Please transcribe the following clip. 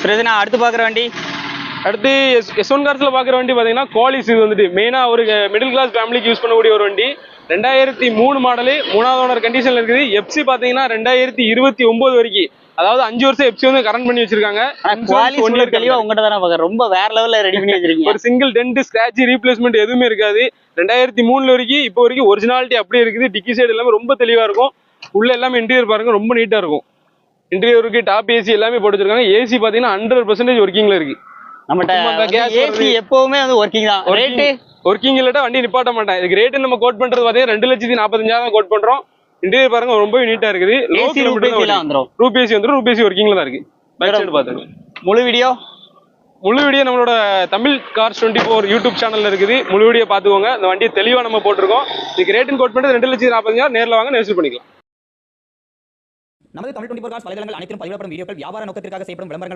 பிரதனா அடுத்து பார்க்குற வண்டி அடுத்து S1 கார்ஸ்ல பார்க்குற வண்டி பார்த்தீங்கன்னா குவாலிஸ். இது வந்துட்டு மெயினாக ஒரு மிடில் கிளாஸ் ஃபேமிலிக்கு யூஸ் பண்ணக்கூடிய ஒரு வண்டி. 2003 மாடலு, 3வது ஓனர் கண்டிஷன்ல இருக்குது. எஃப்சி பார்த்தீங்கன்னா 2029 வரைக்கும், அதாவது 5 வருஷம் எஃப்சி வந்து கரண்ட் பண்ணி வச்சிருக்காங்க. தெளிவா உங்ககிட்ட தானே பார்க்க ரொம்ப வேற லெவல்ல ரெடி பண்ணி வச்சிருக்கீங்க. ஒரு சிங்கிள் டென்ட் ஸ்கிராட்ச் ரீப்ளேஸ்மெண்ட் எதுவுமே இருக்காது. 2003 வரைக்கும் இப்போ வரைக்கும் ஒரிஜினாலிட்டி அப்படியே இருக்குது. டிக்கி சைடு எல்லாமே ரொம்ப தெளிவா இருக்கும். உள்ள எல்லாமே இன்டீரியர் பாருங்க ரொம்ப நீட்டா இருக்கும். இன்டீரியருக்கு டாப் ஏசி எல்லாமே போட்டு வச்சிருக்காங்க. ஏசி பாத்தீங்கன்னா 100% ஒர்க்கிங்ல இருக்கு. ஏசி எப்பவுமே வந்து ஒர்க்கிங் தான். ரேட் ஒர்க்கிங் இல்லட்டா வண்டி நிப்பாட்ட மாட்டேன். இதுக்கு ரேட் நம்ம கோட் பண்றது பாத்தீங்கன்னா 2,45,000 கோட் பண்றோம். இன்டீரியர் பாருங்க ரொம்ப நீட்டா இருக்குது. லோ கிலோமீட்டர் வந்துரும். ரூபேசி வந்துரும். ரூபேசி ஒர்க்கிங்ல தான் இருக்கு. பேக் சைடு பாத்துங்க. முழு வீடியோ நம்மளோட தமிழ் கார்ஸ் 24 யூடியூப் சேனல்ல இருக்குது. முழு வீடியோ பாத்துக்கோங்க. இந்த வண்டியை தெளிவா நம்ம போட்டிருக்கோம். இதுக்கு ரேட்டின் கோட் பண்றது 2,40,000. நேர்ல வாங்க நேர்சல் பண்ணிக்கலாம். நமது தமிழ் 24 கார்ஸ் வலைதளங்கள் அனைத்தும் பதிவிடப்படும் வீடியோக்கள் வியாபார நோக்கத்திற்காக செய்யப்படும் விளம்பரங்கள்